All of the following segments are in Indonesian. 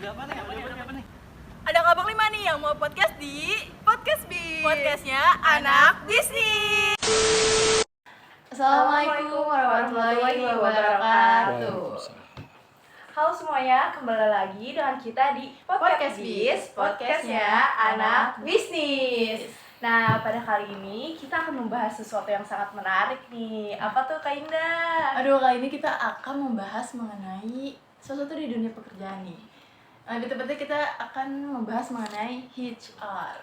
Ada kabar 5 nih yang mau podcast di Podcast Bis. Podcastnya anak bisnis. Assalamualaikum warahmatullahi wabarakatuh. Halo semuanya, kembali lagi dengan kita di Podcast Bis, podcastnya anak bisnis. Nah, pada kali ini kita akan membahas sesuatu yang sangat menarik nih. Apa tuh Kak Indah? Aduh, kali ini kita akan membahas mengenai sesuatu di dunia pekerjaan nih. Lebih tepatnya kita akan membahas mengenai HR.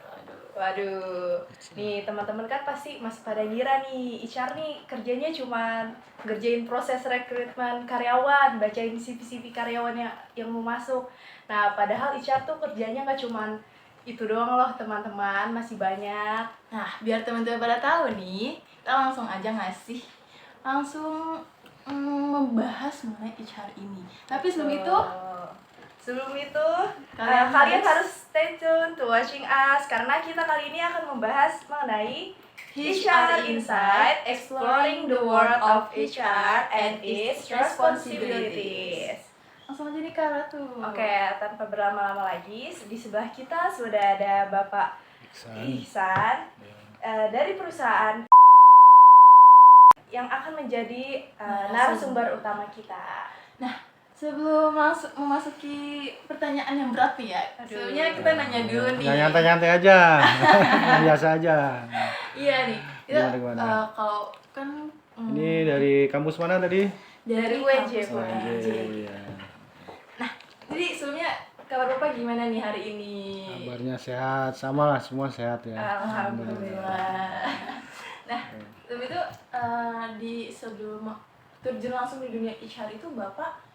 Waduh, nih teman-teman kan pasti masih pada ngira nih, HR nih kerjanya cuma ngerjain proses rekrutmen karyawan, bacain CV-CV karyawan yang mau masuk. Nah, padahal HR tuh kerjanya nggak cuma itu doang loh teman-teman, masih banyak. Nah, biar teman-teman pada tahu nih, kita langsung aja membahas mengenai HR ini. Tapi Sebelum itu, Kalian kalian harus harus stay tune to watching us karena kita kali ini akan membahas mengenai HR Insight, exploring the world of HR and its responsibilities. langsung aja nih Kak Ratu. Oke, tanpa berlama-lama lagi, di sebelah kita sudah ada Bapak Ihsan dari perusahaan yang akan menjadi narasumber utama kita. Sebelum memasuki pertanyaan yang berat nih ya, sebelumnya kita nanya dulu nih. Nyantai-nyantai aja, biasa aja. Iya nih, kita Gimana? kalau kan Ini dari kampus mana tadi? dari UNJ, kampus Bu. UNJ. Iya. Jadi sebelumnya kabar Bapak gimana nih hari ini? Kabarnya sehat, sama lah semua sehat ya. Alhamdulillah. Nah, lebih itu sebelum terjun langsung di dunia HR itu Bapak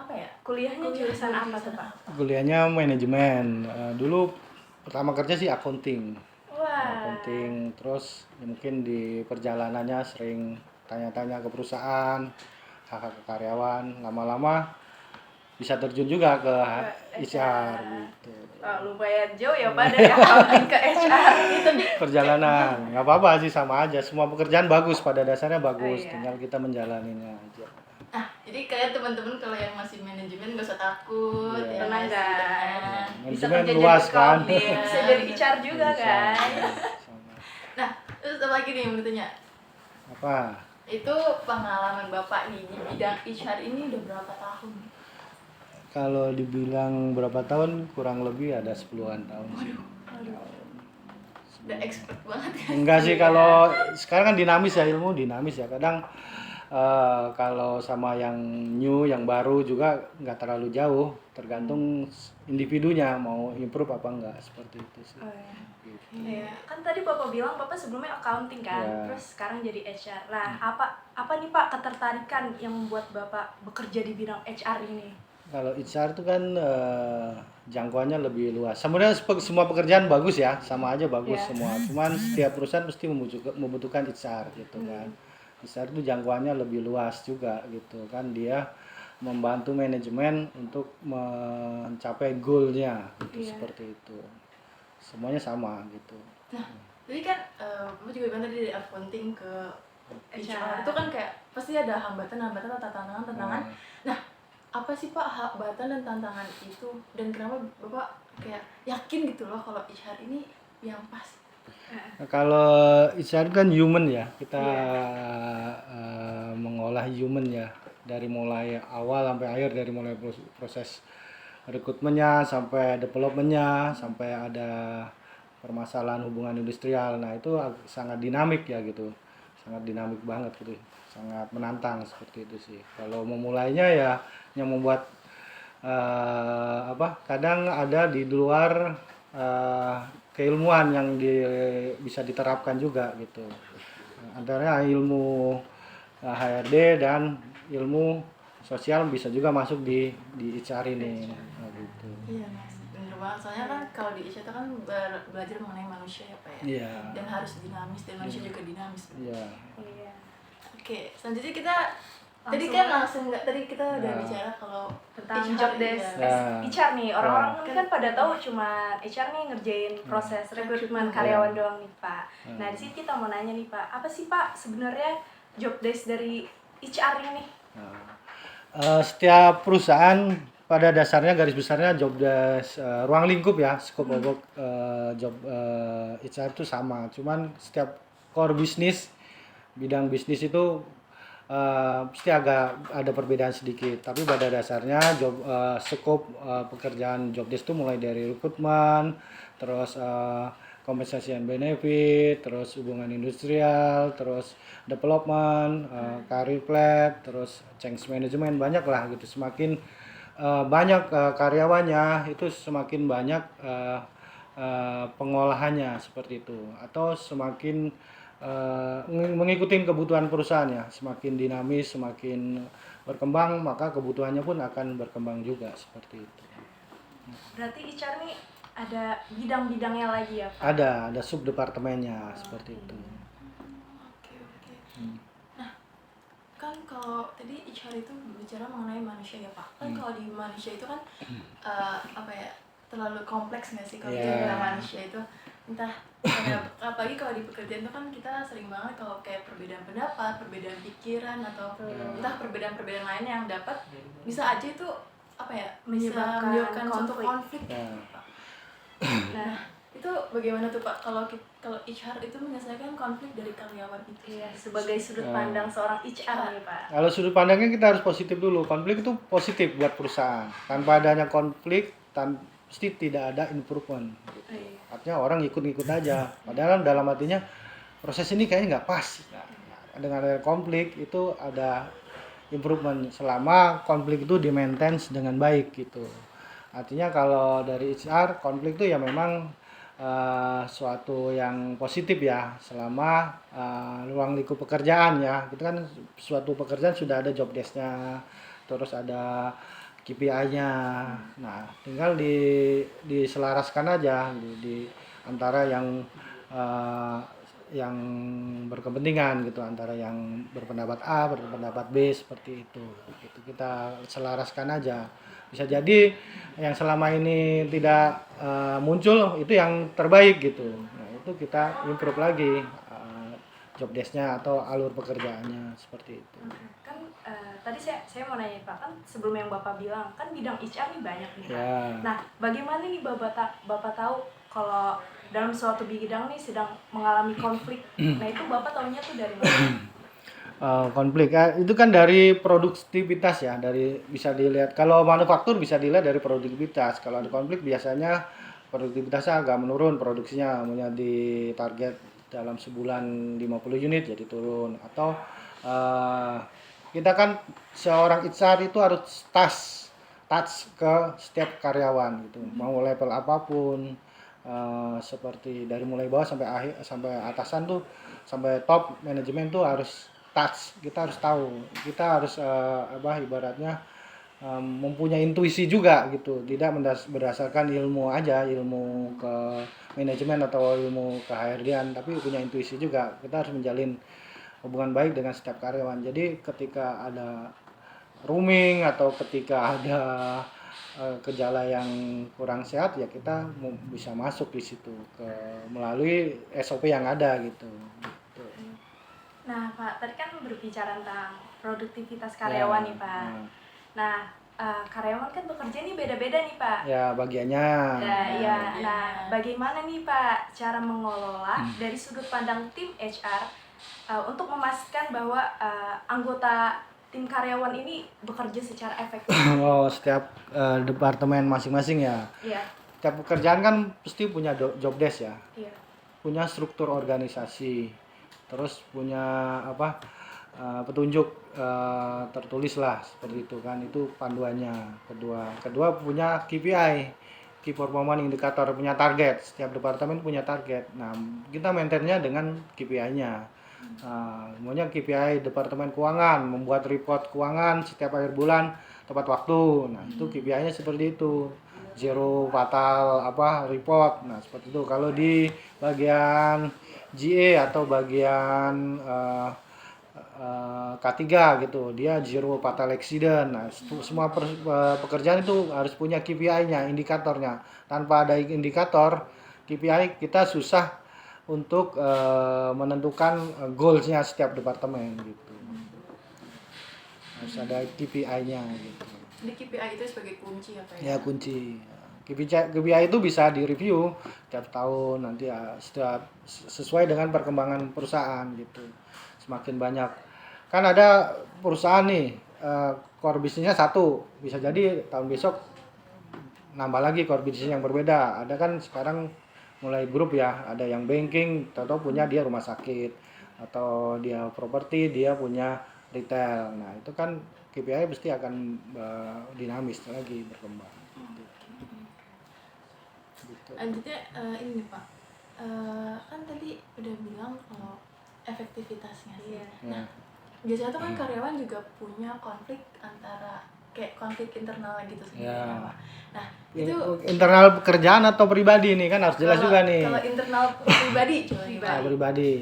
apa ya? Kuliahnya jurusan apa tuh, Pak? Kuliahnya manajemen. Dulu pertama kerja sih accounting. Wah. Accounting, terus ya mungkin di perjalanannya sering tanya-tanya ke perusahaan, hak ke karyawan, lama-lama bisa terjun juga ke HR gitu. Lumayan jauh ya Pak dari accounting ke HR gitu. Perjalanan nggak apa-apa sih, sama aja, semua pekerjaan bagus, pada dasarnya bagus, Oh, iya. tinggal kita menjalaninya aja. Nah, jadi kalian teman-teman kalau yang masih manajemen gak usah takut, Iya. ya Tenang, masih kan? tenang. Bisa Manajemen kerja luas jadi kan. clouding, bisa jadi HR juga Bisa, kan. sama. Nah, terus apa lagi nih yang bertanya? Apa Itu pengalaman Bapak nih di bidang HR ini udah berapa tahun? kalau dibilang berapa tahun, kurang lebih ada 10-an tahun sih. Udah expert banget ya. Enggak sih, kalau sekarang kan dinamis ya, ilmu dinamis ya. Kadang kalau sama yang new, yang baru juga nggak terlalu jauh, tergantung individunya mau improve apa enggak, seperti itu sih. Oh, iya. Gitu. Iya, kan tadi Bapak bilang Bapak sebelumnya accounting kan, Iya. terus sekarang jadi HR. Nah, apa nih Pak ketertarikan yang membuat Bapak bekerja di bidang HR ini? Kalau HR itu kan jangkauannya lebih luas. Sebenarnya semua pekerjaan bagus ya, sama aja bagus Iya. semua. Cuman setiap perusahaan pasti membutuhkan HR gitu kan. HR itu jangkauannya lebih luas juga gitu kan. Dia membantu manajemen untuk mencapai goalnya gitu, Iya. seperti itu. Semuanya sama gitu. Jadi kan Bapak juga bilang tadi dari accounting ke HR HR. itu kan kayak pasti ada hambatan-hambatan atau tantangan-tantangan. Nah, apa sih Pak hambatan dan tantangan itu, dan kenapa Bapak kayak yakin gitu loh kalau HR ini yang pas? Nah, kalau HR kan human ya, kita mengolah human ya, dari mulai awal sampai akhir, dari mulai proses rekrutmennya sampai developmentnya, sampai ada permasalahan hubungan industrial. Nah itu sangat dinamik ya gitu, sangat dinamik banget gitu, sangat menantang seperti itu sih. Kalau memulainya ya yang membuat kadang ada di luar keilmuan yang bisa diterapkan juga gitu, antara ilmu HRD dan ilmu sosial bisa juga masuk di HR ini. Nah, gitu. Iya Mas, bener banget. Soalnya kan kalau di HR itu kan belajar mengenai manusia ya Pak ya. Iya. Dan harus dinamis, dan manusia juga dinamis. Iya. Iya. Oke, selanjutnya kita tadi kita udah Ya. bicara kalau Tentang HR, job desk iya. HR nih, orang-orang Ya. kan pada tahu cuma HR nih ngerjain proses rekrutmen karyawan doang nih Pak. Nah di sini kita mau nanya nih Pak, apa sih Pak sebenarnya job desk dari HR ini? Nah, setiap perusahaan pada dasarnya garis besarnya job desk ruang lingkup ya, scope of work job HR itu sama, cuman setiap core bisnis, bidang bisnis itu pasti agak ada perbedaan sedikit, tapi pada dasarnya job scope pekerjaan job desk itu mulai dari rekrutmen, terus compensation and benefit, terus hubungan industrial, terus development, career plan, terus change management, banyak lah gitu. Semakin banyak karyawannya itu semakin banyak pengolahannya seperti itu, atau semakin mengikuti kebutuhan perusahaan ya, semakin dinamis, semakin berkembang, maka kebutuhannya pun akan berkembang juga seperti itu. Berarti HR nih ada bidang-bidangnya lagi ya Pak? Ada sub departemennya seperti itu. Oke. Nah, kan kalau tadi HR itu bicara mengenai manusia ya Pak. Kan kalau di manusia itu kan apa ya, terlalu kompleks nggak sih kalau Yeah. kita bilang manusia itu, entah apalagi kalau di pekerjaan itu kan kita sering banget kalau kayak perbedaan pendapat, perbedaan pikiran, atau entah perbedaan-perbedaan lain yang dapat bisa aja itu apa ya, menyebabkan suatu konflik. Ya. Nah, Itu bagaimana tuh Pak kalau HR itu menyelesaikan konflik dari karyawan itu? iya, sebagai sudut pandang seorang HR nih Pak. Kalau sudut pandangnya kita harus positif dulu. Konflik itu positif buat perusahaan. Tanpa adanya konflik, pasti tidak ada improvement. Iya. Artinya orang ikut-ikut aja. Padahal dalam artinya proses ini kayaknya nggak pas. Nah, dengan ada konflik itu ada improvement selama konflik itu di-maintain dengan baik gitu. Artinya kalau dari HR konflik itu ya memang suatu yang positif ya, selama ruang lingkup pekerjaan ya. Itu kan suatu pekerjaan sudah ada job desk-nya, terus ada KPI-nya. Nah, tinggal diselaraskan aja di antara yang berkepentingan gitu, antara yang berpendapat A, berpendapat B, seperti itu. Itu kita selaraskan aja. Bisa jadi yang selama ini tidak muncul itu yang terbaik gitu. Nah, itu kita improve lagi job desk-nya atau alur pekerjaannya seperti itu. Kan tadi saya mau nanya Pak, kan sebelum yang Bapak bilang kan bidang HR nih banyak nih Pak. Ya. Nah, bagaimana nih Bapak tahu kalau dalam suatu bidang nih sedang mengalami konflik? Nah, itu Bapak tahunya tuh dari mana? Konflik itu kan dari produktivitas ya, dari bisa dilihat kalau manufaktur bisa dilihat dari produktivitas. Kalau ada konflik biasanya produktivitasnya agak menurun, produksinya hanya di target dalam sebulan 50 unit jadi turun, atau kita kan seorang HR itu harus touch ke setiap karyawan gitu, mau level apapun, seperti dari mulai bawah sampai akhir sampai atasan tuh, sampai top manajemen tuh harus touch. Kita harus tahu, kita harus ibaratnya mempunyai intuisi juga gitu, tidak berdasarkan ilmu aja, ilmu ke manajemen atau ilmu ke HRD-an, tapi punya intuisi juga. Kita harus menjalin hubungan baik dengan setiap karyawan. Jadi ketika ada rooming atau ketika ada gejala yang kurang sehat ya, kita bisa masuk di situ melalui SOP yang ada gitu. Nah Pak, tadi kan berbicara tentang produktivitas karyawan nih Pak. Nah, karyawan kan bekerja nih beda-beda nih Pak. Ya, bagiannya. Nah, bagaimana nih Pak cara mengelola dari sudut pandang tim HR untuk memastikan bahwa anggota tim karyawan ini bekerja secara efektif? Oh, setiap departemen masing-masing ya. Iya. Setiap pekerjaan kan pasti punya job desk ya. Iya. Punya struktur organisasi. Terus punya petunjuk tertulis lah seperti itu kan, itu panduannya. Kedua punya KPI, Key Performance Indicator, punya target. Setiap departemen punya target. Nah, kita maintainnya dengan KPI-nya. Semuanya KPI departemen keuangan, membuat report keuangan setiap akhir bulan tepat waktu. Nah, itu KPI-nya seperti itu. Zero fatal report. Nah, seperti itu. Kalau di bagian GA atau bagian K3 gitu, dia zero fatal accident. Nah, semua pekerjaan itu harus punya KPI-nya, indikatornya. Tanpa ada indikator KPI, kita susah untuk menentukan goals-nya setiap departemen gitu. Harus ada KPI-nya gitu. Di KPI itu sebagai kunci apa Ya ya? kunci. KPI itu bisa direview tiap tahun nanti ya sesuai dengan perkembangan perusahaan gitu. Semakin banyak kan ada perusahaan nih core bisnisnya satu, bisa jadi tahun besok nambah lagi core bisnis yang berbeda. Ada kan sekarang mulai grup ya, ada yang banking, atau punya dia rumah sakit, atau dia properti, dia punya retail. Nah itu kan KPI pasti akan dinamis lagi berkembang. Gitu. Lanjutnya ini nih Pak, kan tadi udah bilang kalau efektivitasnya sih. Iya. Nah, biasanya tuh kan karyawan juga punya konflik antara kayak konflik internal gitu sendiri Ya. kan, Pak. Nah, itu Internal pekerjaan atau pribadi nih kan harus jelas juga nih. Kalau internal pribadi coba Pribadi.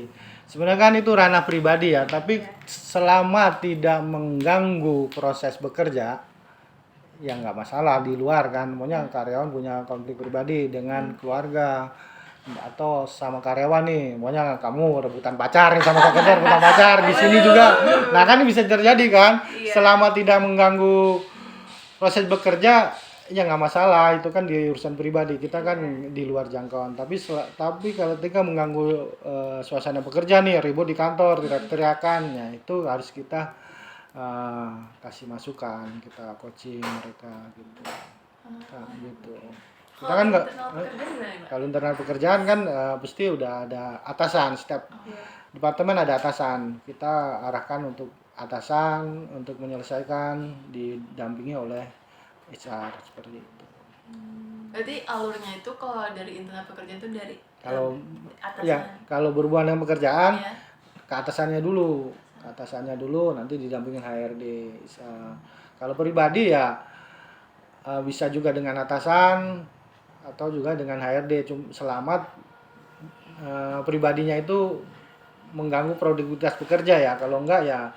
Sebenarnya kan itu ranah pribadi ya, tapi selama tidak mengganggu proses bekerja, ya nggak masalah di luar kan. Maunya karyawan punya konflik pribadi dengan keluarga atau sama karyawan nih, maunya kamu rebutan pacar nih sama pekerja rebutan pacar di sini juga. Nah kan bisa terjadi kan, selama tidak mengganggu proses bekerja ya nggak masalah, itu kan di urusan pribadi kita kan di luar jangkauan. Tapi kalau ketika mengganggu suasana bekerja nih, ribut di kantor, teriak-teriakan, ya itu harus kita kasih masukan, kita coaching mereka gitu. Nah, gitu. Kita kan nggak internal pekerjaan gimana Pak? kalau internal pekerjaan kan pasti udah ada atasan, setiap departemen ada atasan. Kita arahkan untuk atasan untuk menyelesaikan, didampingi oleh HR seperti itu. Berarti alurnya itu kalau dari internal pekerjaan itu dari Kalau atasan. ya kalau berhubungan dengan pekerjaan Ya. ke atasannya dulu, nanti didampingin HRD. Kalau pribadi ya bisa juga dengan atasan atau juga dengan HRD, selama pribadinya itu mengganggu produktivitas bekerja ya. Kalau enggak ya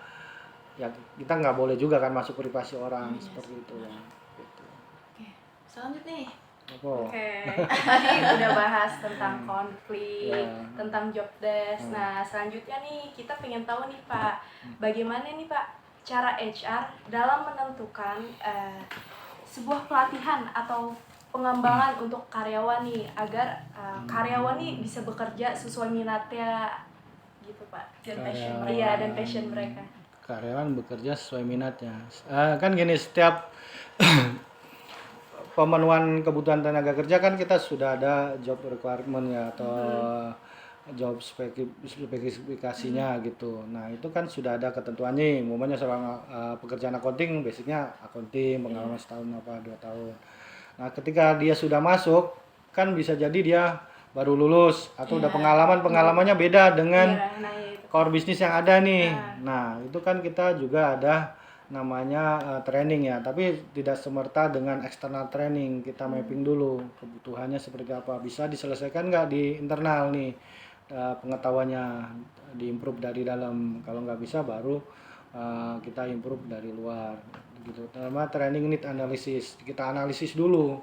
kita nggak boleh juga kan masuk privasi orang seperti itu ya. Gitu. Oke. Selanjutnya nih. Apa? Oke, tadi udah bahas tentang konflik, Ya. tentang job desk. Nah, selanjutnya nih kita pengen tahu nih Pak, bagaimana nih Pak cara HR dalam menentukan sebuah pelatihan atau pengembangan untuk karyawan nih agar karyawan nih bisa bekerja sesuai minatnya gitu Pak. Dan passion Karyawan. mereka. Iya, dan passion mereka. Karyawan bekerja sesuai minatnya. Kan gini, setiap pemenuhan kebutuhan tenaga kerja kan kita sudah ada job requirement ya atau job spesifikasinya gitu. Nah itu kan sudah ada ketentuannya. Umpamanya seorang pekerjaan accounting, basicnya accounting, pengalaman setahun apa 2 tahun. Nah ketika dia sudah masuk, kan bisa jadi dia baru lulus atau udah pengalamannya beda dengan Iya, nah itu. core bisnis yang ada nih. Nah, itu kan kita juga ada namanya training ya, tapi tidak semerta dengan external training. Kita mapping dulu kebutuhannya seperti apa, bisa diselesaikan nggak di internal nih pengetahuannya, diimprove dari dalam. Kalau nggak bisa baru kita improve dari luar gitu. Nama training need analysis, kita analisis dulu.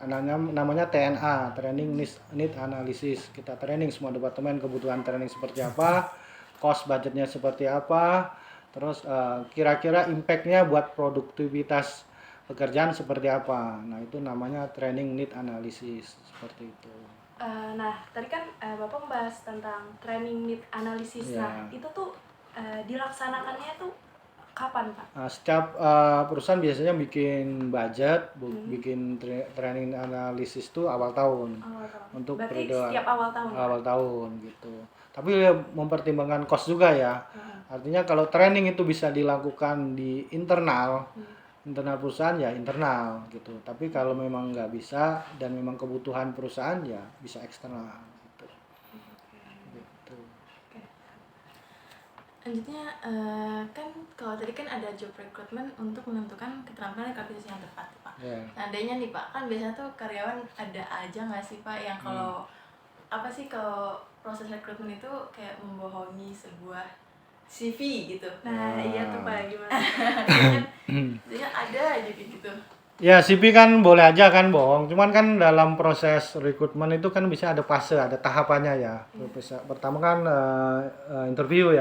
Namanya TNA, training need analysis. Kita training semua departemen kebutuhan training seperti apa, cost budgetnya seperti apa, terus kira-kira impact-nya buat produktivitas pekerjaan seperti apa. Nah itu namanya training need analysis seperti itu. Nah, tadi kan Bapak membahas tentang training need analysis. Ya. Nah, itu tuh dilaksanakannya tuh kapan Pak? Nah, setiap perusahaan biasanya bikin budget, bikin training analysis itu awal tahun. Awal tahun. Untuk Berarti periode setiap awal tahun. Pak? awal tahun gitu. Tapi ya mempertimbangkan cost juga ya. Artinya kalau training itu bisa dilakukan di internal perusahaan ya internal gitu. Tapi kalau memang nggak bisa dan memang kebutuhan perusahaan ya bisa eksternal gitu. Gitu. Lanjutnya kan kalau tadi kan ada job recruitment untuk menentukan keterampilan dan kapasitas yang tepat Pak. Ya. Seandainya nih Pak, kan biasanya tuh karyawan ada aja nggak sih Pak yang kalau apa sih kalau proses rekrutmen itu kayak membohongi sebuah CV gitu. Nah, iya tuh Pak, gimana? Biasanya ada aja kayak gitu. Ya CV kan boleh aja kan bohong, cuman kan dalam proses rekrutmen itu kan bisa ada fase, ada tahapannya ya. Pertama kan interview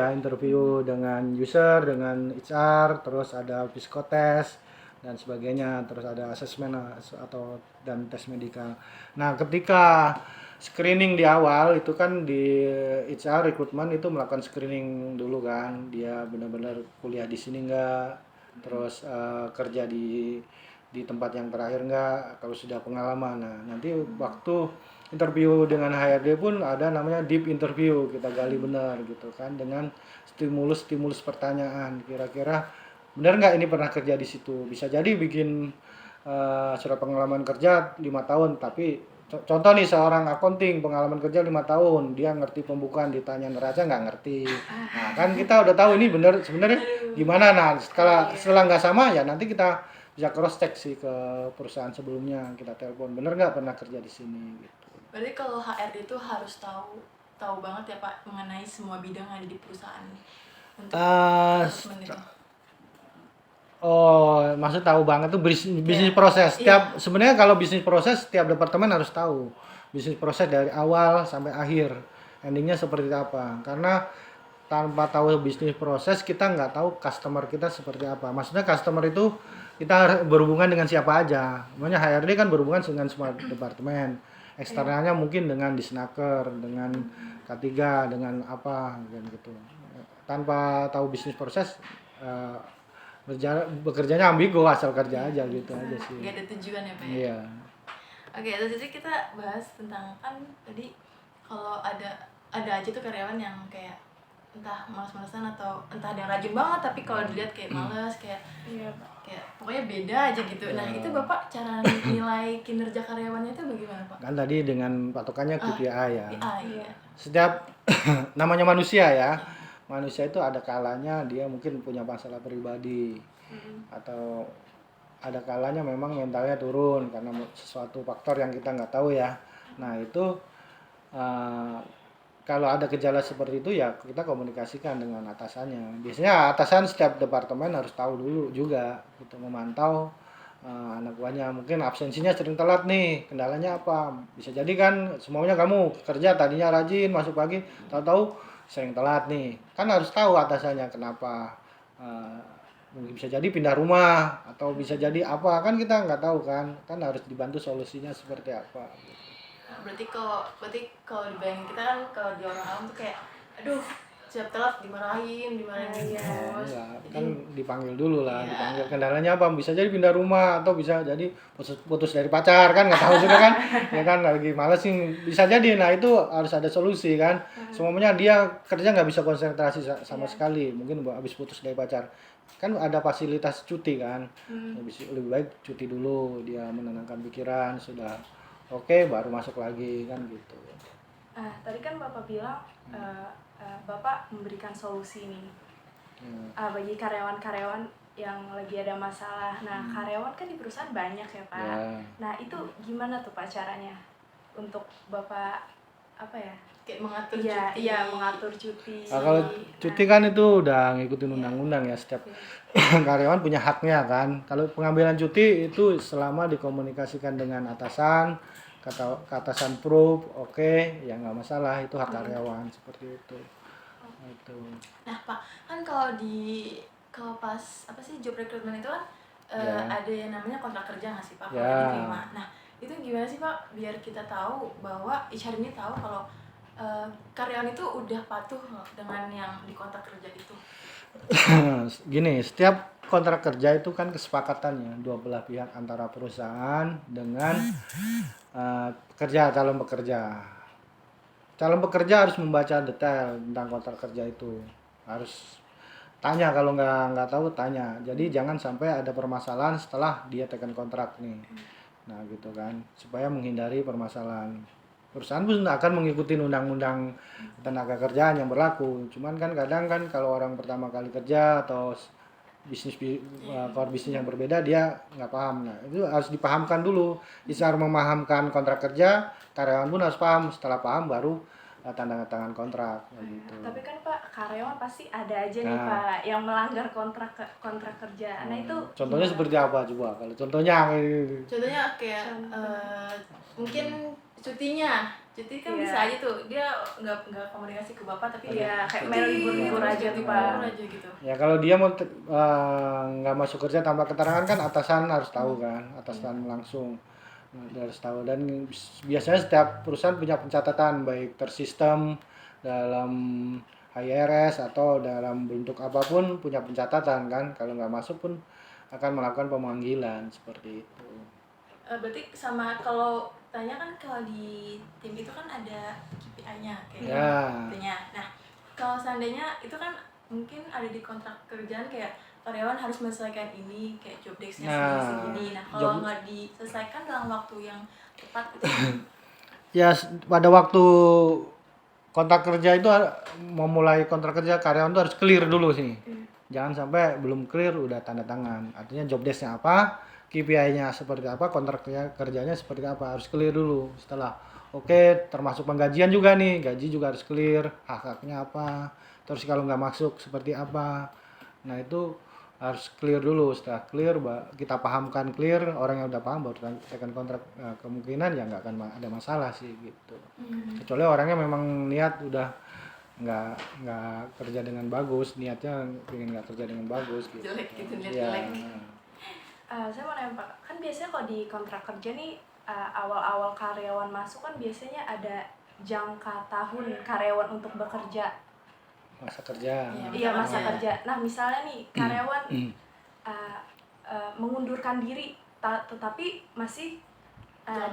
dengan user, dengan HR, terus ada psikotest, dan sebagainya, terus ada asesmen atau dan tes medikal. Nah, ketika screening di awal itu kan di HR rekrutmen itu melakukan screening dulu kan, dia benar-benar kuliah di sini enggak, terus kerja di tempat yang terakhir enggak, kalau sudah pengalaman. Nah, nanti waktu interview dengan HRD pun ada namanya deep interview, kita gali benar gitu kan dengan stimulus pertanyaan, kira-kira benar nggak ini pernah kerja di situ. Bisa jadi bikin surat pengalaman kerja 5 tahun, tapi contoh nih seorang accounting pengalaman kerja 5 tahun, dia ngerti pembukuan, ditanya neraca nggak ngerti. Nah, kan kita udah tahu ini benar sebenarnya gimana. Nah, setelah nggak sama ya nanti kita bisa cross check sih ke perusahaan sebelumnya, kita telepon bener nggak pernah kerja di sini gitu. Berarti kalau HRD itu harus tahu banget ya Pak mengenai semua bidang yang ada di perusahaan untuk rekrutmen itu. Oh, maksud tahu banget tuh bisnis proses. Sebenarnya kalau bisnis proses setiap departemen harus tahu bisnis proses dari awal sampai akhir. Endingnya seperti apa? Karena tanpa tahu bisnis proses kita nggak tahu customer kita seperti apa. Maksudnya customer itu kita berhubungan dengan siapa aja. Namanya HRD kan berhubungan dengan semua departemen. Eksternalnya mungkin dengan Disnaker, dengan K3, dengan apa gitu. Tanpa tahu bisnis proses bekerjanya ambigu, asal kerja aja gitu aja sih. Gak ada tujuan ya Pak ya? Iya. Oke, terus jadi kita bahas tentang kan tadi kalau ada aja tuh karyawan yang kayak entah malas-malasan atau entah ada yang rajin banget tapi kalau dilihat kayak malas kayak kayak pokoknya beda aja gitu. Nah, itu Bapak cara nilai kinerja karyawannya itu bagaimana Pak? Kan tadi dengan patokannya KPI ya. Iya. Setiap namanya manusia ya. Manusia itu ada kalanya dia mungkin punya masalah pribadi atau ada kalanya memang mentalnya turun karena sesuatu faktor yang kita nggak tahu ya. Nah itu kalau ada gejala seperti itu ya kita komunikasikan dengan atasannya. Biasanya atasan setiap departemen harus tahu dulu juga gitu, memantau anak buahnya. Mungkin absensinya sering telat nih, kendalanya apa? Bisa jadi kan semuanya kamu kerja tadinya rajin masuk pagi, tahu-tahu sering telat nih, kan harus tahu atasannya kenapa. Mungkin bisa jadi pindah rumah atau bisa jadi apa, kan kita nggak tahu kan harus dibantu solusinya seperti apa. Nah, berarti kalau dibayangin kita kan kalau di orang awam tuh kayak aduh siap telat dimarahin terus. Ya, kan dipanggil dulu lah, dipanggil kendalanya apa, bisa jadi pindah rumah atau bisa jadi putus dari pacar kan nggak tahu juga kan. Ya kan lagi males sih bisa jadi. Nah itu harus ada solusi kan. Semuanya dia kerja nggak bisa konsentrasi sama sekali, mungkin habis putus dari pacar kan ada fasilitas cuti kan. Lebih baik cuti dulu, dia menenangkan pikiran, sudah oke, baru masuk lagi kan gitu. Tadi kan Bapak bilang Bapak memberikan solusi nih bagi karyawan-karyawan yang lagi ada masalah. Nah, karyawan kan di perusahaan banyak ya Pak. Nah, itu gimana tuh Pak caranya untuk Bapak apa ya? Kayak mengatur cuti. Iya, mengatur cuti. Nah, kalau cuti kan itu udah ngikutin undang-undang ya, setiap karyawan punya haknya kan. Kalau pengambilan cuti itu selama dikomunikasikan dengan atasan, kata atasan proof, oke, ya nggak masalah, itu hak karyawan seperti itu. Itu. Nah Pak, kan kalau pas apa sih job recruitment itu kan ada yang namanya kontrak kerja nggak sih Pak kalau diterima. Nah itu gimana sih Pak biar kita tahu bahwa HR ini tahu kalau karyawan itu udah patuh dengan yang di kontrak kerja itu. Gini, setiap kontrak kerja itu kan kesepakatannya dua belah pihak antara perusahaan dengan calon pekerja. Calon pekerja harus membaca detail tentang kontrak kerja itu, harus tanya, kalau nggak tahu tanya. Jadi jangan sampai ada permasalahan setelah dia tekan kontrak nih. Nah gitu kan, supaya menghindari permasalahan. Perusahaan pun akan mengikuti undang-undang tenaga kerjaan yang berlaku. Cuman kan kadang kan kalau orang pertama kali kerja atau core bisnis yang berbeda dia nggak paham. Nah itu harus dipahamkan dulu. HR memahamkan kontrak kerja, karyawan pun harus paham. Setelah paham baru tanda tangan kontrak gitu. Tapi kan Pak, karyawan pasti ada aja nih Pak yang melanggar kontrak kerja. Nah itu contohnya gimana? seperti apa coba? Kalau contohnya kayak mungkin cutinya Jadi kan Iya. bisa aja tuh dia nggak komunikasi ke bapak tapi Iya, dia kayak cuti, main libur-libur terus aja cuti tuh, Pak. libur aja gitu. Ya kalau dia mau nggak masuk kerja tanpa keterangan kan atasan harus tahu kan, atasan langsung harus tahu. Dan biasanya setiap perusahaan punya pencatatan baik tersistem dalam HRS atau dalam bentuk apapun punya pencatatan kan. Kalau nggak masuk pun akan melakukan pemanggilan seperti itu. Berarti sama kalau tanya kan kalau di tim itu kan ada KPI-nya kayak Ya. gitu-nya. Nah, kalau seandainya itu kan mungkin ada di kontrak kerjaan kayak karyawan harus menyelesaikan ini kayak job desk-nya Nah, segini. Nah, kalau nggak diselesaikan dalam waktu yang tepat itu Ya pada waktu kontrak kerja itu mau mulai kontrak kerja karyawan itu harus clear dulu sih. Jangan sampai belum clear udah tanda tangan. Artinya job desk-nya apa, KPI-nya seperti apa, kontrak kerjanya seperti apa, harus clear dulu. Setelah oke, termasuk penggajian juga nih, gaji juga harus clear, hak-haknya apa, terus kalau nggak masuk seperti apa. Nah itu harus clear dulu. Setelah clear kita pahamkan clear, orang yang udah paham baru tekan kontrak. Kemungkinan ya nggak akan ada masalah sih gitu. Kecuali orangnya memang niat udah nggak kerja dengan bagus, niatnya pengen nggak kerja dengan bagus gitu. jelek gitu lihat Ya. jelek. Saya mau nanya Pak, kan biasanya kalau di kontrak kerja nih awal-awal karyawan masuk kan biasanya ada jangka tahun karyawan untuk bekerja. Masa kerja. Iya, masa Iya. kerja. Nah, misalnya nih karyawan mengundurkan diri tetapi masih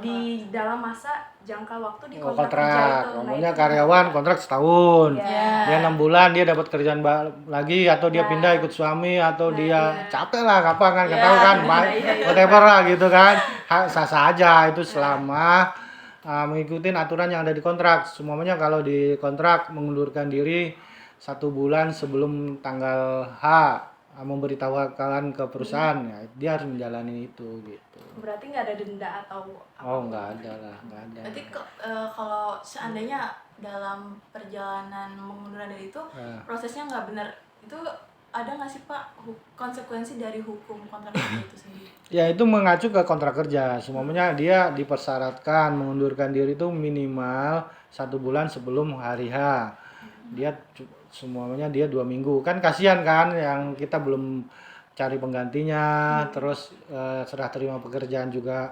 di dalam masa jangka waktu di kontrak kerja Kontrak, itu. ngomongnya karyawan kontrak setahun. Iya. Dia 6 bulan dia dapat kerjaan lagi atau dia Nah. pindah ikut suami atau dia iya. capek lah kapan kan nggak Iya, tahu kan iya. whatever lah gitu kan. Sah-sah aja itu selama mengikuti aturan yang ada di kontrak. Semuanya kalau di kontrak mengundurkan diri 1 bulan sebelum tanggal H memberitahukan ke perusahaan ya dia harus menjalani itu gitu. Berarti nggak ada denda atau Oh nggak ada lah, nggak ada. Berarti kalau seandainya dalam perjalanan mengundurkan diri itu prosesnya nggak benar, itu ada nggak sih Pak konsekuensi dari hukum kontrak kerja itu sendiri? Ya itu mengacu ke kontrak kerja. Semuanya dia dipersyaratkan mengundurkan diri itu minimal 1 bulan sebelum hari H. Dia semuanya dia 2 minggu. Kan kasihan kan yang kita belum cari penggantinya, terus serah terima pekerjaan juga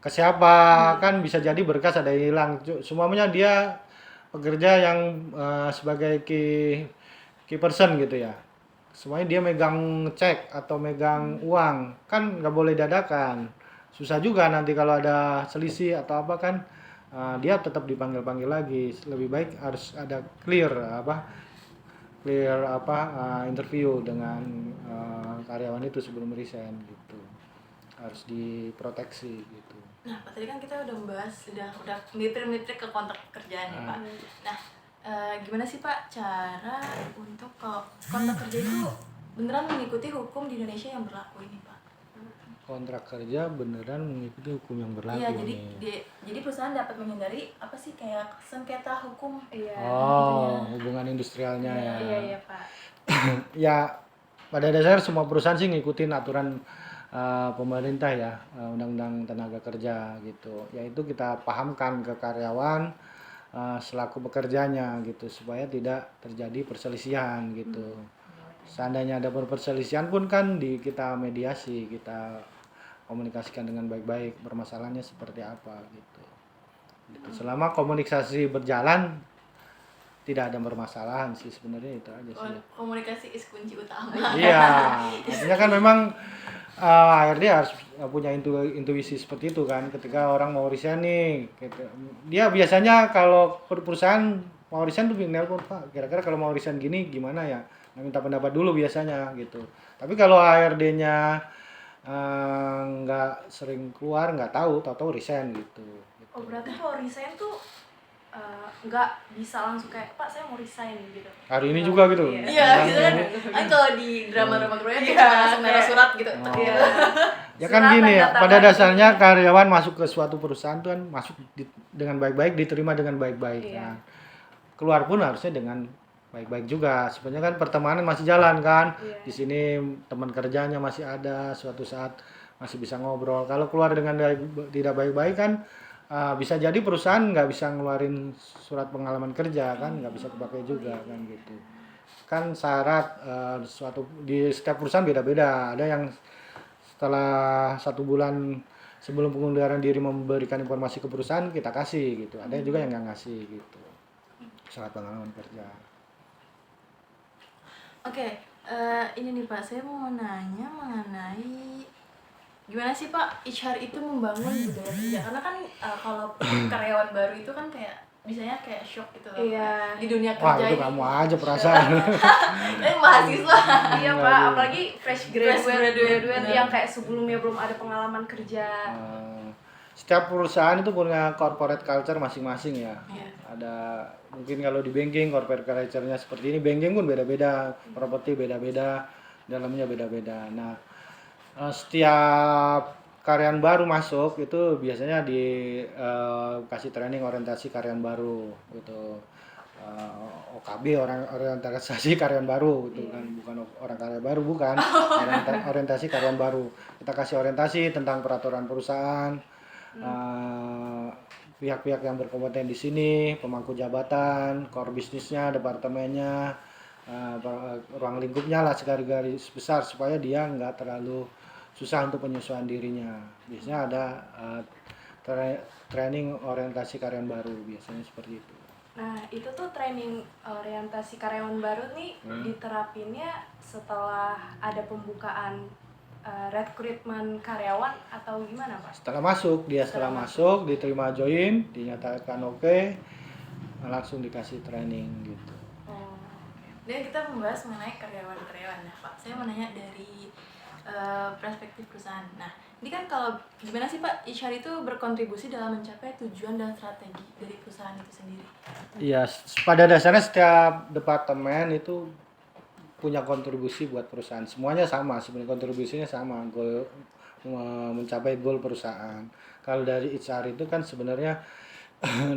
ke siapa, kan bisa jadi berkas ada yang hilang. Semuanya dia pekerja yang sebagai key person gitu ya. Semuanya dia megang cek atau megang uang, kan nggak boleh dadakan. Susah juga nanti kalau ada selisih atau apa kan dia tetap dipanggil-panggil lagi. Lebih baik harus ada clear interview dengan karyawan itu sebelum resign gitu. Harus diproteksi gitu. Nah, Pak, tadi kan kita udah membahas udah melipir-melipir ke kontrak kerjaan ya Pak. Nah, gimana sih Pak cara untuk kalau kontrak kerja itu beneran mengikuti hukum di Indonesia yang berlaku ini Pak? Kontrak kerja beneran mengikuti hukum yang berlaku. Iya, jadi nih. jadi perusahaan dapat menghindari apa sih kayak sengketa hukum. Iya. Hubungan industrialnya ya. Iya, Pak. Ya pada dasarnya semua perusahaan sih ngikutin aturan pemerintah ya, undang-undang tenaga kerja gitu. Yaitu kita pahamkan ke karyawan selaku pekerjanya gitu supaya tidak terjadi perselisihan gitu. Seandainya ada perselisihan pun kan kita mediasi, kita komunikasikan dengan baik-baik permasalahannya seperti apa gitu. Selama komunikasi berjalan tidak ada permasalahan sih sebenarnya itu aja sih. Komunikasi is kunci utama. Iya, artinya kan memang HRD harus punya intuisi seperti itu kan. Ketika orang mau resign nih, gitu. Dia biasanya kalau perusahaan mau resign tuh nelpon, Pak, kira-kira kalau mau resign gini gimana ya? Nah, minta pendapat dulu biasanya gitu. Tapi kalau HRD-nya nggak sering keluar, nggak tahu resign gitu. Oh, berarti kalau resign tuh nggak bisa langsung kayak Pak saya mau resign gitu. Hari ini juga gitu. Iya, gitu kan. Kan kalau di drama-drama Korea tuh cuma langsung naruh surat gitu. Ya kan Surat gini ya, tanda pada tangan. dasarnya karyawan masuk ke suatu perusahaan tuh kan masuk dengan baik-baik, diterima dengan baik-baik Iya. kan. Keluar pun harusnya dengan baik-baik juga. Sebenarnya kan pertemanan masih jalan kan. Iya. Di sini teman kerjanya masih ada, suatu saat masih bisa ngobrol. Kalau keluar dengan tidak baik-baik kan bisa jadi perusahaan nggak bisa ngeluarin surat pengalaman kerja kan, nggak bisa kepakai juga kan gitu. Kan syarat di setiap perusahaan beda-beda. Ada yang setelah 1 bulan sebelum pengunduran diri memberikan informasi ke perusahaan kita kasih gitu. Ada juga yang nggak ngasih gitu surat pengalaman kerja. Oke, ini nih Pak, saya mau nanya mengenai gimana sih Pak HR itu membangun budaya kerja, karena kan kalau karyawan baru itu kan kayak biasanya kayak shock gitu loh. Iya. Di dunia Wah kerja itu ini. kamu aja perasaan. Mahasiswa. Iya Enggak, Pak, iya. apalagi fresh Fresh graduate, graduate, yang kayak sebelumnya belum ada pengalaman kerja. Setiap perusahaan itu punya corporate culture masing-masing ya. Iya. Ada mungkin kalau di banking corporate culture-nya seperti ini, banking pun beda-beda, properti beda-beda, dalamnya beda-beda. Nah, setiap karyawan baru masuk itu biasanya kasih training orientasi karyawan baru gitu. OKB orientasi karyawan baru itu kan, bukan orang karya baru, bukan. Orientasi karyawan baru. Kita kasih orientasi tentang peraturan perusahaan, pihak-pihak yang berkompeten di sini, pemangku jabatan, core bisnisnya, departemennya, ruang lingkupnya lah segaris besar supaya dia nggak terlalu susah untuk penyesuaian dirinya. Biasanya ada training orientasi karyawan baru, biasanya seperti itu. Nah, itu tuh training orientasi karyawan baru nih diterapinnya setelah ada pembukaan rekrutmen karyawan atau gimana Pak? Setelah masuk, diterima join, dinyatakan oke, langsung dikasih training gitu. Oh. Dan kita membahas mengenai karyawan-karyawan. Nah Pak, saya mau nanya dari perspektif perusahaan. Nah, ini kan kalau gimana sih Pak HR itu berkontribusi dalam mencapai tujuan dan strategi dari perusahaan itu sendiri? Iya, pada dasarnya setiap departemen itu punya kontribusi buat perusahaan. Semuanya sama, sebenarnya kontribusinya sama, goal mencapai goal perusahaan. Kalau dari HR itu kan sebenarnya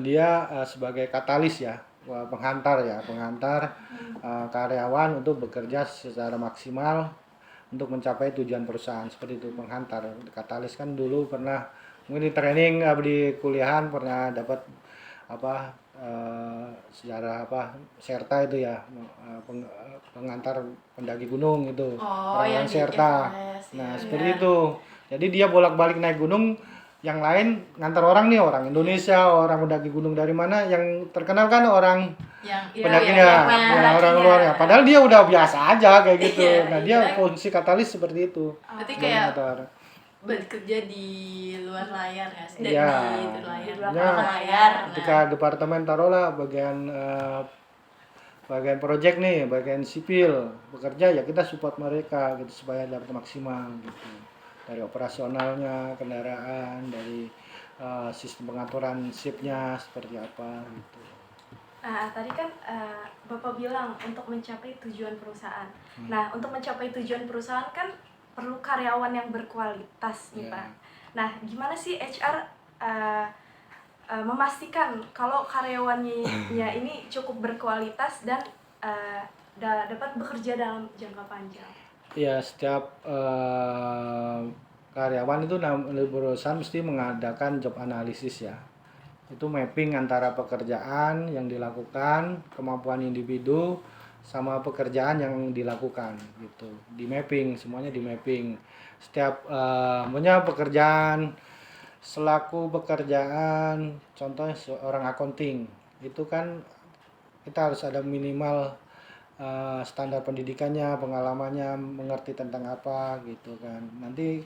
dia sebagai katalis ya, penghantar karyawan untuk bekerja secara maksimal untuk mencapai tujuan perusahaan. Seperti itu, penghantar. Katalis kan dulu pernah mungkin di training di kuliahan pernah dapat sejarah serta itu ya, pengantar pendaki gunung itu, orang yang serta. Everest, Nah ya. seperti itu, jadi dia bolak-balik naik gunung, yang lain ngantar orang nih, orang Indonesia, orang pendaki gunung dari mana, yang terkenal kan orang yang pendakinya, orang luarnya, padahal dia udah biasa aja kayak gitu. Iya, Nah iya. dia fungsi katalis seperti itu. Berarti Sebagai kayak motor. bekerja di luar layar ya, Iya. di layar, Di belakang belakang layar. layar. Ketika departemen taruhlah bagian proyek nih, bagian sipil bekerja, ya kita support mereka gitu supaya dapat maksimal gitu. Dari operasionalnya kendaraan, dari sistem pengaturan shiftnya seperti apa gitu. Nah, tadi kan Bapak bilang untuk mencapai tujuan perusahaan. Nah, untuk mencapai tujuan perusahaan kan perlu karyawan yang berkualitas nih Ya. Pak. Nah, gimana sih HR memastikan kalau karyawannya ini cukup berkualitas dan dapat bekerja dalam jangka panjang? Ya, setiap karyawan itu perusahaan mesti mengadakan job analisis ya. Itu mapping antara pekerjaan yang dilakukan, kemampuan individu sama pekerjaan yang dilakukan gitu. Di mapping, semuanya di mapping. Setiap punya pekerjaan, selaku pekerjaan, contohnya seorang accounting, itu kan kita harus ada minimal standar pendidikannya, pengalamannya, mengerti tentang apa gitu kan. Nanti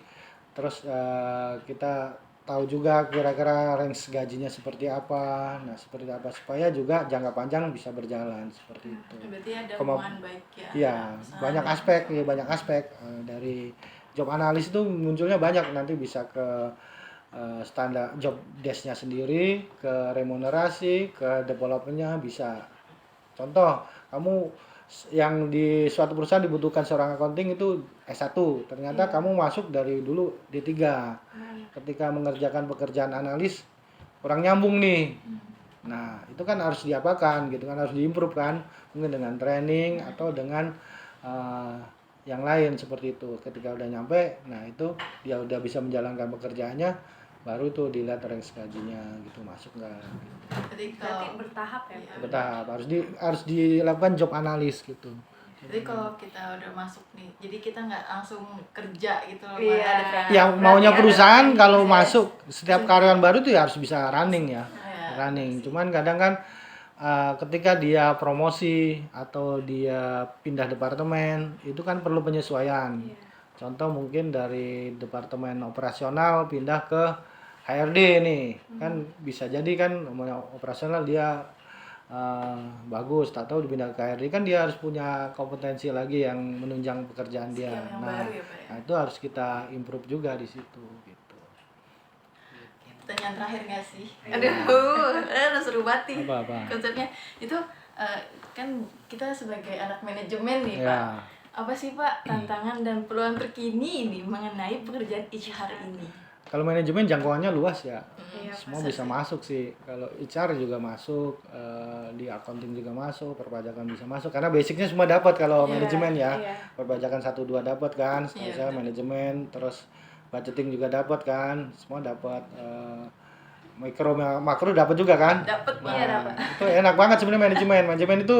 terus kita tahu juga kira-kira range gajinya seperti apa. Nah, seperti apa supaya juga jangka panjang bisa berjalan seperti itu. Berarti ada Kemamp- hubungan baik ya. Iya, perusahaan banyak dan- aspek, ya banyak aspek dari job analis itu munculnya banyak, nanti bisa ke standar job desk-nya sendiri, ke remunerasi, ke development-nya bisa. Contoh, kamu yang di suatu perusahaan dibutuhkan seorang accounting itu S1, ternyata kamu masuk dari dulu D3. Ketika mengerjakan pekerjaan analis kurang nyambung nih. Nah, itu kan harus diapakan gitu kan, harus diimprove kan, mungkin dengan training atau dengan yang lain seperti itu. Ketika udah nyampe, nah itu dia udah bisa menjalankan pekerjaannya, baru tuh dilihat range gajinya gitu masuk nggak. Jadi Berarti kalau bertahap ya. Iya. Pak? Bertahap harus dilakukan job analis gitu. Jadi kalau kita udah masuk nih, jadi kita nggak langsung kerja gitu loh. Iya. Ada training. Yang berarti maunya ada perusahaan training kalau proses. masuk setiap karyawan baru tuh ya harus bisa running ya. Iya. Running. Cuman kadang kan ketika dia promosi atau dia pindah departemen itu kan perlu penyesuaian. Iya. Contoh mungkin dari departemen operasional pindah ke HRD nih, kan bisa jadi kan namanya operasional dia bagus, tak tahu dipindah ke HRD kan dia harus punya kompetensi lagi yang menunjang pekerjaan dia. Skill yang Nah, baru ya, Pak ya? nah, itu harus kita improve juga di situ gitu. Pertanyaan terakhir nggak sih? Iya. Aduh, seru banget nih Apa-apa? konsepnya. Itu kan kita sebagai anak manajemen nih, Pak. Ya, Apa sih, Pak, tantangan dan peluang terkini ini mengenai pekerjaan HR ini? kalau manajemen jangkauannya luas ya. Iya, Semua bisa masuk sih. Kalau HR juga masuk, di accounting juga masuk, perpajakan bisa masuk. Karena basicnya semua dapat kalau Iya, manajemen ya. iya. Perpajakan 1-2 dapat kan, Iya, saya betul. manajemen, terus budgeting juga dapat kan, semua dapat. Mikro makro dapat juga kan. Dapat, Pak. Iya, dapat. Itu enak banget sebenarnya manajemen. Manajemen itu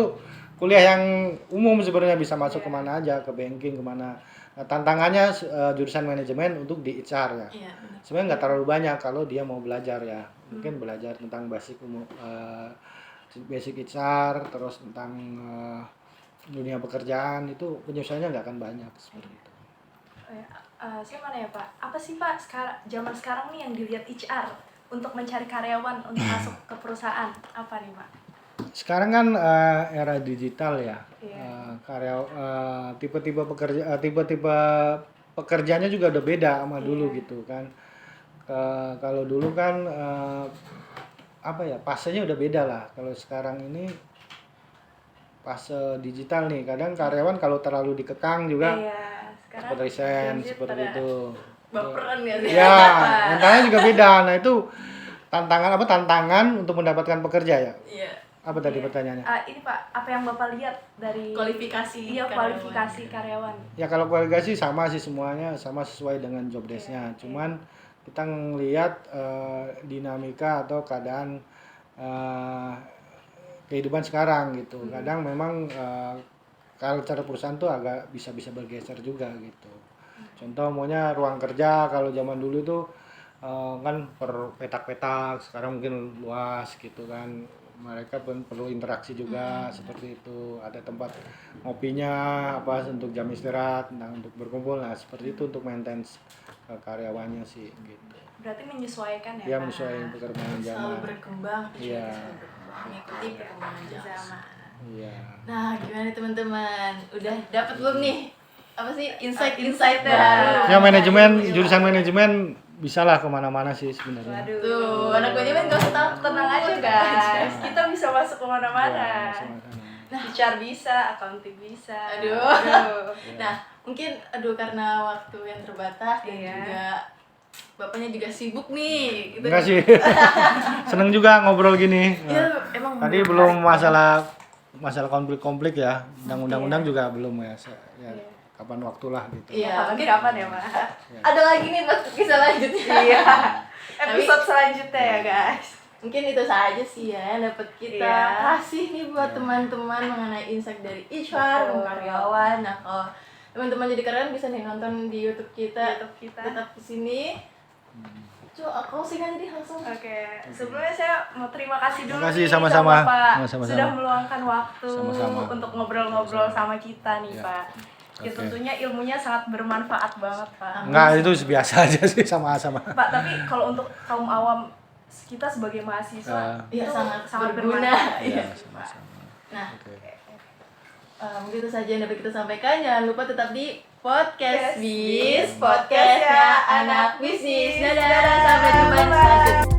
kuliah yang umum sebenarnya bisa masuk kemana aja, ke banking kemana. Nah, tantangannya jurusan manajemen untuk di HR ya. Iya, benar. Sebenarnya nggak terlalu banyak kalau dia mau belajar ya. Mungkin belajar tentang basic basic HR, terus tentang dunia pekerjaan itu penyesuaiannya nggak akan banyak seperti itu. Saya mana ya Pak? Apa sih Pak zaman sekarang nih yang dilihat HR untuk mencari karyawan untuk masuk ke perusahaan? Apa nih Pak? Sekarang kan era digital ya. Iya. Tipe-tipe pekerjaannya juga udah beda sama dulu gitu kan. Kalau dulu kan fasenya udah beda lah. Kalau sekarang ini fase digital nih, kadang karyawan kalau terlalu dikekang juga Iya, sekarang seperti resign lanjut seperti pada- itu. Baperan ya sih? Ya, mentalnya juga beda. Nah, itu tantangan untuk mendapatkan pekerja ya. Iya. Apa tadi pertanyaannya? Ini Pak, apa yang Bapak lihat dari Kualifikasi Iya, karyawan. kualifikasi karyawan. Ya kalau kualifikasi sama sih semuanya, sama sesuai dengan job desk-nya. Cuman kita ngelihat dinamika atau keadaan kehidupan sekarang gitu. Kadang memang culture perusahaan tuh agak bisa bergeser juga gitu. Contoh maunya ruang kerja kalau zaman dulu tuh kan per petak-petak, sekarang mungkin luas gitu kan. Mereka pun perlu interaksi juga seperti itu. Ada tempat ngopinya untuk jam istirahat, untuk berkumpul. Nah, seperti itu untuk maintenance karyawannya sih gitu. Berarti menyesuaikan ya Ya Pak? menyesuaikan perkembangan Selalu zaman. berkembang, Iya. selalu berkembang, mengikuti perkembangan zaman. Zaman. Iya. Nah, gimana teman-teman? Udah dapat belum nih? Apa sih insight Insight baru? Ya manajemen, jurusan manajemen bisalah kemana-mana sih sebenarnya. Waduh. Tuh, anak manajemen gak usah takut, Tenang aja guys, kita bisa masuk Ya, kemana-mana. sama-sama. HR bisa, accounting bisa. Aduh. Nah, mungkin karena waktu yang terbatas dan Iya. juga bapaknya juga sibuk nih. Gitu. Enggak sih. Seneng juga ngobrol gini. Iya, emang Tadi menarik belum banget. masalah konflik-konflik ya. Undang-undang juga belum ya. Ya, Iya. kapan waktulah gitu. Iya, Mungkin mungkin kapan ya Pak? ada lagi nih buat kisah lanjutnya. Iya. Episode selanjutnya ya guys. Mungkin itu saja sih ya yang dapat kita Iya. kasih nih buat teman-teman mengenai insight dari HR, Betul. karyawan. Nah, kalau teman-teman jadi karyawan bisa nih nonton di YouTube kita. YouTube kita. Tetap di sini. Coba closing aja deh langsung. Oke, sebelumnya saya mau terima kasih dulu Terima kasih, nih sama-sama. sama Bapak Sama-sama. sudah meluangkan waktu Sama-sama. untuk ngobrol-ngobrol sama kita nih Ya. Pak. Ya Oke. tentunya ilmunya sangat bermanfaat banget Pak. Enggak, itu biasa aja sih sama-sama. Pak, tapi kalau untuk kaum awam kita sebagai mahasiswa Iya, itu sangat berguna. berguna. Iya. sama-sama. Nah, Oke. mungkin itu saja yang dapat kita sampaikan. Jangan lupa tetap di Podcast Podcast Bis, podcastnya anak bisnis. Dadah, sampai jumpa di selanjutnya.